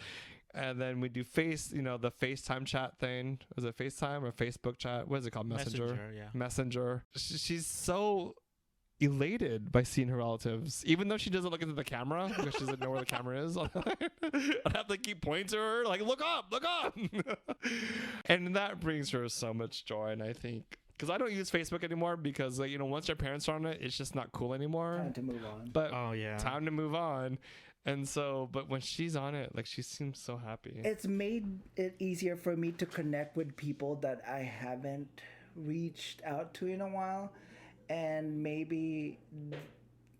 Speaker 1: And then we do the FaceTime chat thing. Was it FaceTime or Facebook chat? What is it called? Messenger.
Speaker 2: Yeah.
Speaker 1: Messenger. She's so elated by seeing her relatives, even though she doesn't look into the camera because she doesn't know where the camera is. I'd have to keep pointing to her, like, look up. And that brings her so much joy. And I think, because I don't use Facebook anymore because, like, once your parents are on it, it's just not cool anymore.
Speaker 3: Time to move on.
Speaker 1: But
Speaker 2: Oh yeah.
Speaker 1: time to move on. And so, but when she's on it, like, she seems so happy.
Speaker 3: It's made it easier for me to connect with people that I haven't reached out to in a while. And maybe,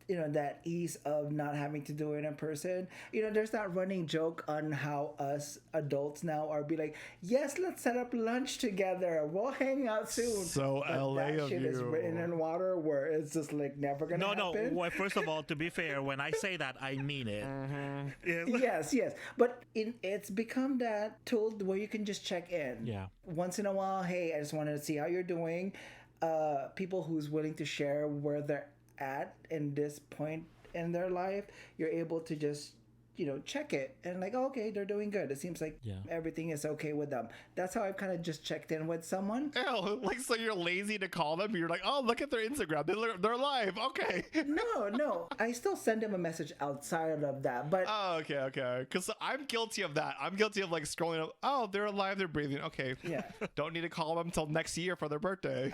Speaker 3: that ease of not having to do it in person. There's that running joke on how us adults now are be like, yes, let's set up lunch together. We'll hang out soon.
Speaker 1: So
Speaker 3: But
Speaker 1: LA
Speaker 3: that
Speaker 1: of
Speaker 3: shit is
Speaker 1: you.
Speaker 3: written in water where it's just like never gonna
Speaker 2: No.
Speaker 3: happen.
Speaker 2: Well, first of all, to be fair, when I say that, I mean it.
Speaker 3: Yes. But it's become that tool where you can just check in.
Speaker 2: Yeah.
Speaker 3: Once in a while, hey, I just wanted to see how you're doing. People who's willing to share where they're at in this point in their life, you're able to just check it and like, okay, they're doing good. It seems like everything is okay with them. That's how I've kind of just checked in with someone.
Speaker 1: Ew, like, so you're lazy to call them. You're like, oh, look at their Instagram. They're live. Okay.
Speaker 3: No. I still send them a message outside of that. But
Speaker 1: Oh, okay. Because I'm guilty of that. I'm guilty of, like, scrolling up. Oh, they're alive. They're breathing. Okay.
Speaker 3: yeah.
Speaker 1: Don't need to call them until next year for their birthday.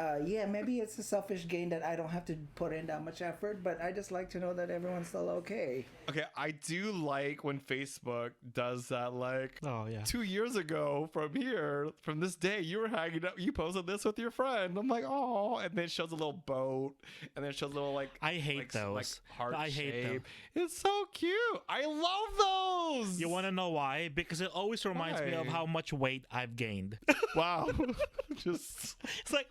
Speaker 3: Maybe it's a selfish gain that I don't have to put in that much effort, but I just like to know that everyone's still okay.
Speaker 1: Okay, I do like when Facebook does that, like,
Speaker 2: Oh yeah.
Speaker 1: 2 years ago from this day, you were hanging out, you posted this with your friend. I'm like, oh, and then it shows a little boat, and then it shows a little, like,
Speaker 2: I hate
Speaker 1: like,
Speaker 2: those.
Speaker 1: like, heart
Speaker 2: I hate them.
Speaker 1: shape. It's so cute. I love those.
Speaker 2: You want to know why? Because it always reminds me of
Speaker 1: Why?
Speaker 2: how much weight I've gained.
Speaker 1: Wow. Just
Speaker 2: It's like,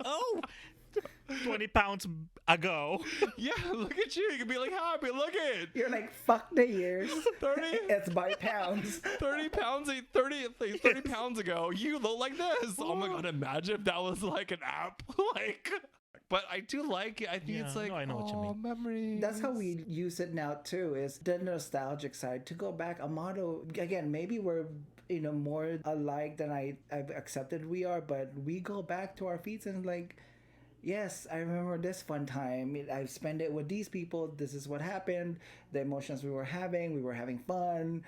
Speaker 2: 20 pounds ago.
Speaker 1: yeah, look at you. You can be like happy. Look at
Speaker 3: You're like, fuck the years.
Speaker 1: 30
Speaker 3: It's by pounds.
Speaker 1: 30 pounds ago, you look like this. Oh my god, imagine if that was like an app. Like, but I do like it. I think it's
Speaker 2: Yeah,
Speaker 1: like,
Speaker 2: no, I know what you mean.
Speaker 1: memories.
Speaker 3: That's how we use it now too, is the nostalgic side. To go back, Amato, again, maybe we're more alike than I've accepted we are, but we go back to our feet and like, yes, I remember this fun time. I've spent it with these people. This is what happened. The emotions we were having fun.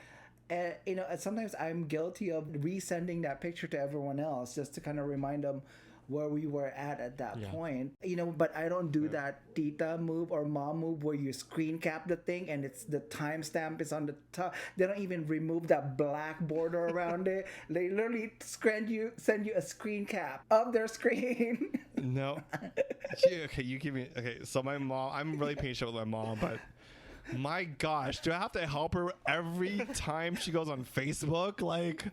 Speaker 3: And sometimes I'm guilty of resending that picture to everyone else just to kind of remind them where we were at that point. But I don't do that tita move or mom move where you screen cap the thing and it's the timestamp is on the top. They don't even remove that black border around it. They literally send you a screen cap of their screen.
Speaker 1: No. Okay, you give me. Okay, so my mom, I'm really patient with my mom, but my gosh, do I have to help her every time she goes on Facebook? Like,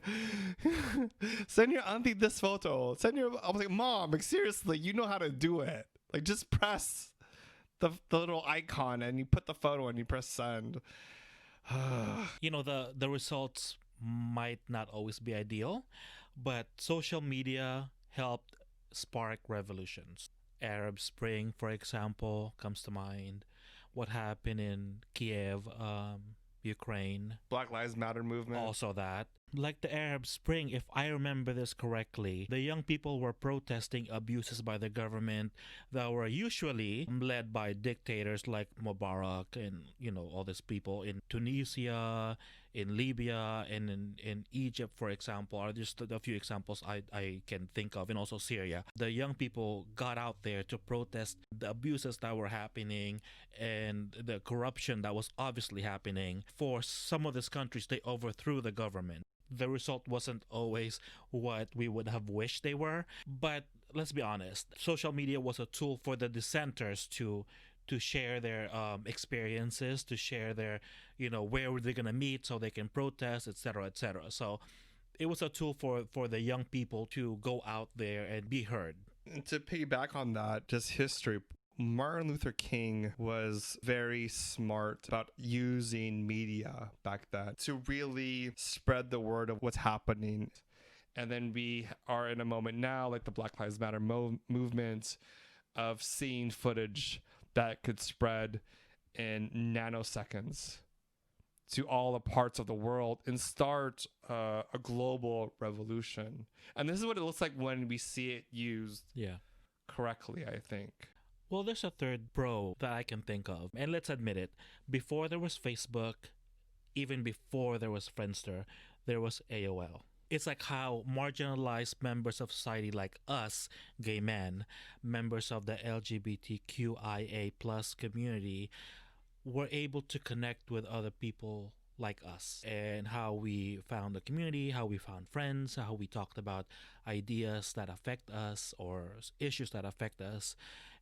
Speaker 1: send your auntie this photo. I was like, Mom, like, seriously, you know how to do it. Like, just press the little icon and you put the photo and you press send.
Speaker 2: The results might not always be ideal, but social media helped spark revolutions. Arab Spring, for example, comes to mind. What happened in Kiev, Ukraine.
Speaker 1: Black Lives Matter movement.
Speaker 2: Also that. Like the Arab Spring, if I remember this correctly, the young people were protesting abuses by the government that were usually led by dictators like Mubarak and, all these people in Tunisia, in Libya, and in Egypt, for example, are just a few examples I can think of, and also Syria. The young people got out there to protest the abuses that were happening and the corruption that was obviously happening. For some of these countries, they overthrew the government. The result wasn't always what we would have wished they were, but let's be honest, social media was a tool for the dissenters to share their experiences, to share their, where were they going to meet so they can protest, etc., etc. So it was a tool for the young people to go out there and be heard.
Speaker 1: And to piggyback on that, just history, Martin Luther King was very smart about using media back then to really spread the word of what's happening. And then we are in a moment now, like the Black Lives Matter movement, of seeing footage that could spread in nanoseconds to all the parts of the world and start a global revolution. And this is what it looks like when we see it used
Speaker 2: Yeah.
Speaker 1: correctly, I think.
Speaker 2: Well, there's a third bro that I can think of. And let's admit it, before there was Facebook, even before there was Friendster, there was AOL. It's like how marginalized members of society like us, gay men, members of the LGBTQIA plus community, were able to connect with other people like us, and how we found a community, how we found friends, how we talked about ideas that affect us or issues that affect us.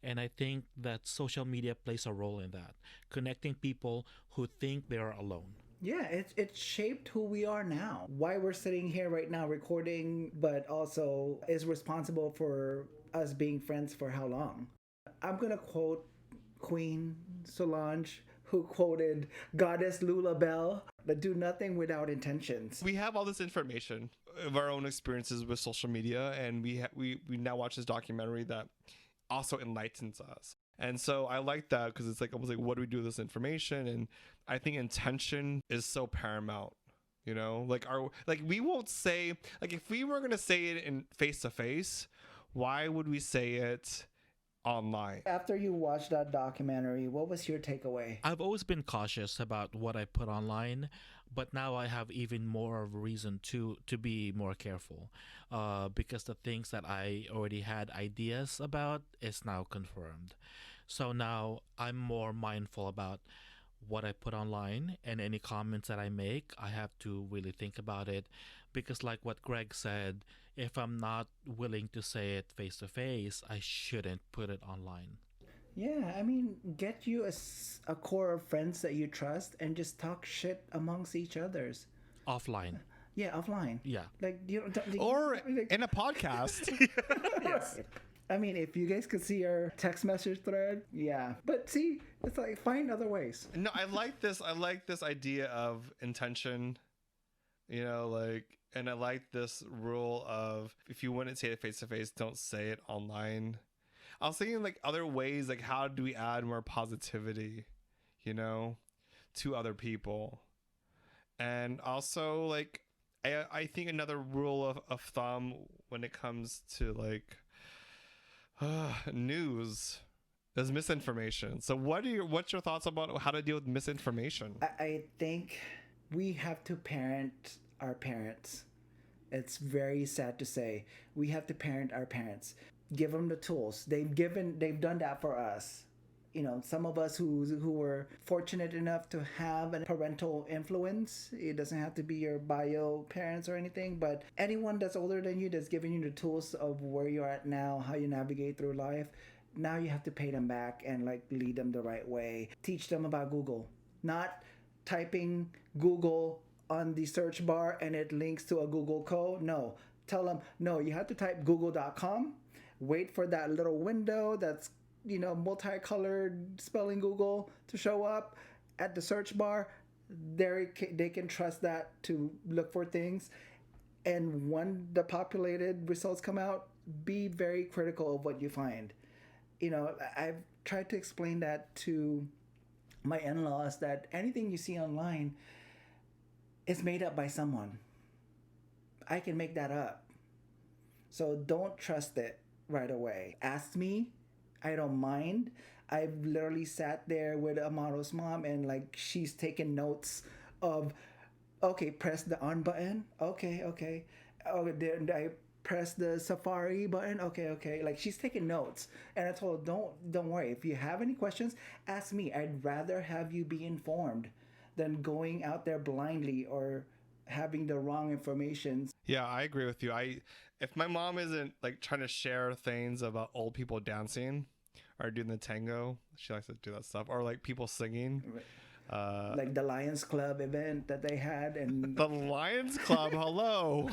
Speaker 2: And I think that social media plays a role in that, connecting people who think they are alone.
Speaker 3: Yeah, it shaped who we are now. Why we're sitting here right now recording, but also is responsible for us being friends for how long. I'm going to quote Queen Solange, who quoted Goddess Lula Bell, that do nothing without intentions.
Speaker 1: We have all this information of our own experiences with social media, and we now watch this documentary that also enlightens us. And so I like that because it's like almost like, what do we do with this information? And I think intention is so paramount. You know, like we won't say, like, if we were gonna say it in face to face, why would we say it online?
Speaker 3: After you watched that documentary, what was your takeaway?
Speaker 2: I've always been cautious about what I put online, but now I have even more of a reason to be more careful, because the things that I already had ideas about is now confirmed. So now I'm more mindful about what I put online, and any comments that I make, I have to really think about it, because like what Greg said, if I'm not willing to say it face to face, I shouldn't put it online.
Speaker 3: Yeah, I mean, get you a core of friends that you trust and just talk shit amongst each others.
Speaker 2: Offline.
Speaker 3: Yeah, offline.
Speaker 2: Yeah.
Speaker 3: Like
Speaker 1: Or in a podcast.
Speaker 3: yes. I mean, if you guys could see our text message thread, yeah. But see, it's like find other ways.
Speaker 1: No, I like this. I like this idea of intention. You know, like, and I like this rule of if you wouldn't say it face to face, don't say it online. I was thinking like other ways, like how do we add more positivity, you know, to other people, and also like I think another rule of thumb when it comes to like news is misinformation. So what's your thoughts about how to deal with misinformation?
Speaker 3: I think we have to parent our parents. It's very sad to say. We have to parent our parents. Give them the tools. They've done that for us. You know, some of us who were fortunate enough to have a parental influence. It doesn't have to be your bio parents or anything, but anyone that's older than you that's giving you the tools of where you're at now, how you navigate through life. Now you have to pay them back and like lead them the right way. Teach them about Google. Not typing Google on the search bar and it links to a Google code. No. Tell them, no, you have to type google.com. Wait for that little window that's, you know, multicolored spelling Google to show up at the search bar. They can trust that to look for things. And when the populated results come out, be very critical of what you find. You know, I've tried to explain that to my in-laws that anything you see online is made up by someone. I can make that up. So don't trust it right away. Ask me. I don't mind. I've literally sat there with Amaro's mom and like she's taking notes of, okay, press the on button. Okay. Oh, then I press the Safari button. Okay. Like she's taking notes, and I told her, don't worry. If you have any questions, ask me. I'd rather have you be informed than going out there blindly or having the wrong information.
Speaker 1: Yeah, I agree with you. If my mom isn't like trying to share things about old people dancing or doing the tango, she likes to do that stuff, or like people singing.
Speaker 3: Like the Lions Club event that they had, and
Speaker 1: The Lions Club, hello.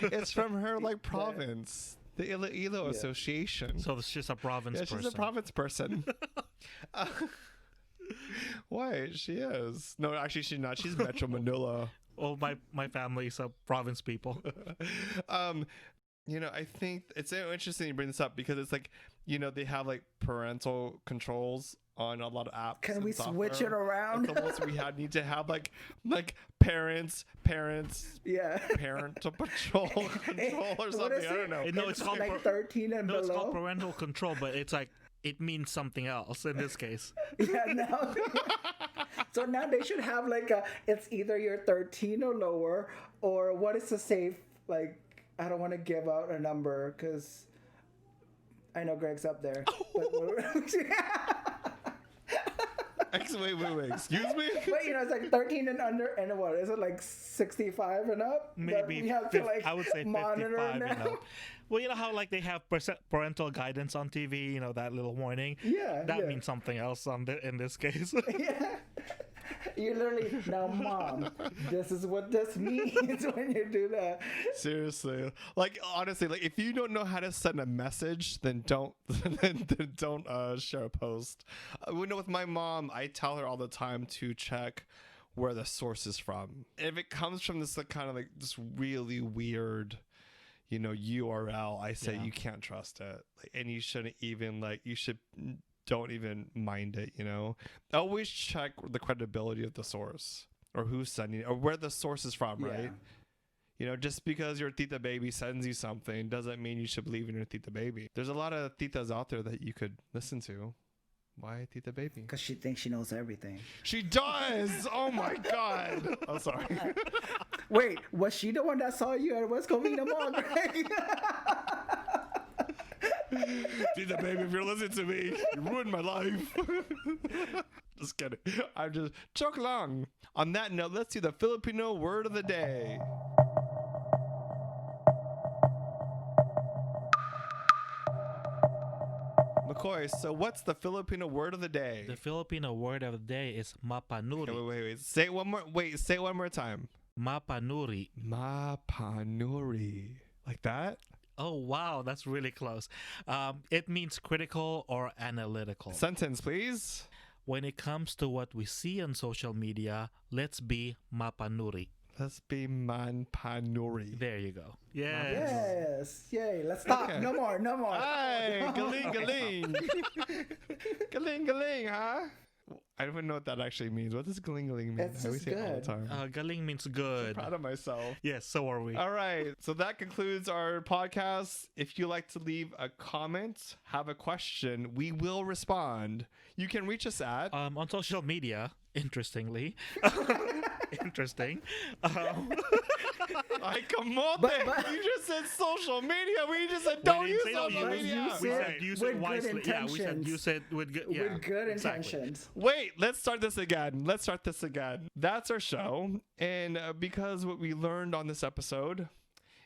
Speaker 1: It's from her like province. The Iloilo
Speaker 3: Yeah.
Speaker 1: Association.
Speaker 2: So it's just a province
Speaker 1: Yeah,
Speaker 2: person.
Speaker 1: she's a province person. Why? She is. No, actually, she's not. She's Metro Manila.
Speaker 2: Oh, my family's a province people.
Speaker 1: I think it's so interesting you bring this up because it's like, they have like parental controls on a lot of apps.
Speaker 3: Can
Speaker 1: and
Speaker 3: we switch it
Speaker 1: software.
Speaker 3: around?
Speaker 1: It's almost need to have like parents,
Speaker 3: Yeah.
Speaker 1: parental control or
Speaker 3: What
Speaker 1: something.
Speaker 3: is
Speaker 1: I don't know.
Speaker 2: No, it's called
Speaker 3: like 13 and
Speaker 2: no, it's called
Speaker 3: below.
Speaker 2: parental control, but it's like it means something else in this case.
Speaker 3: Yeah, now. So now they should have like it's either you're 13 or lower, or what is the safe, like, I don't want to give out a number because I know Greg's up there. But
Speaker 1: Wait. Excuse me?
Speaker 3: But it's like 13 and under, and what is it, like 65 and up? That
Speaker 2: Maybe
Speaker 3: we have to like
Speaker 2: I would say
Speaker 3: monitor
Speaker 2: 55
Speaker 3: now.
Speaker 2: and up. Well, you know how like they have parental guidance on TV, that little warning.
Speaker 3: Yeah,
Speaker 2: That
Speaker 3: yeah.
Speaker 2: means something else in this case.
Speaker 3: Yeah. You literally, now mom, this is what this means when you do that.
Speaker 1: Seriously, like honestly, like if you don't know how to send a message, then don't then don't share a post. With my mom, I tell her all the time to check where the source is from. If it comes from this like, kind of like this really weird, URL, I say
Speaker 2: Yeah.
Speaker 1: you can't trust it, and you shouldn't even don't even mind it. Always check the credibility of the source or who's sending it or where the source is from, right? Just because your tita baby sends you something doesn't mean you should believe in your tita baby. There's a lot of titas out there that you could listen to. Why tita baby?
Speaker 3: Because she thinks she knows everything.
Speaker 1: She does. Oh my god. I'm sorry.
Speaker 3: Wait, was she the one that saw you at West Covina Mall, Greg?
Speaker 1: Tita baby, if you're listening to me, you ruined my life. Just kidding. I'm just choke long. On that note, let's do the Filipino word of the day. McCoy, so what's the Filipino word of the day?
Speaker 2: The Filipino word of the day is mapanuri.
Speaker 1: Okay, wait. Say it one more. Wait, say it one more time.
Speaker 2: Mapanuri.
Speaker 1: Mapanuri. Like that?
Speaker 2: Oh, wow, that's really close. It means critical or analytical.
Speaker 1: Sentence, please.
Speaker 2: When it comes to what we see on social media, let's be mapanuri.
Speaker 1: Let's be manpanuri.
Speaker 2: There you go. Yes.
Speaker 3: Yes. Yay. Let's stop.
Speaker 1: Okay.
Speaker 3: No more.
Speaker 1: Hey, galing, galing. Galing, galing, huh? I don't even know what that actually means. What does galing, galing mean?
Speaker 3: It's
Speaker 1: I always
Speaker 3: just
Speaker 1: say it all the
Speaker 3: good.
Speaker 1: time.
Speaker 2: Galing means good.
Speaker 1: Proud of myself.
Speaker 2: Yes, so are we.
Speaker 1: All right. So that concludes our podcast. If you like to leave a comment, have a question, we will respond. You can reach us at
Speaker 2: On social media, interestingly. Interesting.
Speaker 1: I come on,
Speaker 3: But-
Speaker 1: you just said social media. We just said
Speaker 2: We
Speaker 1: don't
Speaker 2: didn't
Speaker 1: use
Speaker 2: say don't
Speaker 1: social
Speaker 2: use.
Speaker 1: media.
Speaker 2: We
Speaker 3: said
Speaker 2: said use
Speaker 3: with
Speaker 2: it
Speaker 3: good
Speaker 2: wisely. Yeah, we said
Speaker 3: intentions.
Speaker 2: use it with good. Yeah,
Speaker 3: With good
Speaker 2: exactly.
Speaker 3: intentions.
Speaker 1: Wait, let's start this again. That's our show. And because what we learned on this episode,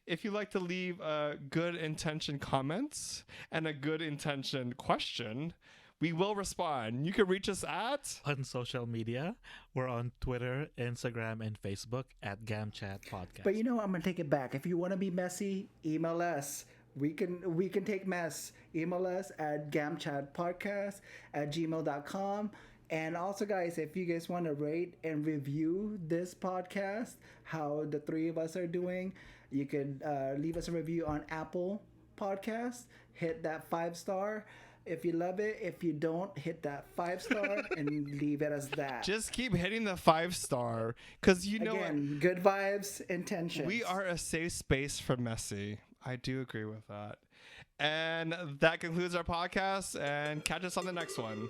Speaker 1: if you like to leave a good intention comments and a good intention question, we will respond. You can reach us at
Speaker 2: On social media, we're on Twitter, Instagram, and Facebook at GamChat Podcast.
Speaker 3: But I'm gonna take it back. If you want to be messy, email us. We can take mess. Email us at gamchatpodcast@gmail.com. And also, guys, if you guys want to rate and review this podcast, how the three of us are doing, you could leave us a review on Apple Podcasts. Hit that 5-star. If you love it, if you don't, hit that 5-star and leave it as that.
Speaker 1: just keep hitting the 5-star because you know
Speaker 3: Again, good vibes, intentions.
Speaker 1: we are a safe space for messy. I do agree with that. And that concludes our podcast, and catch us on the next one.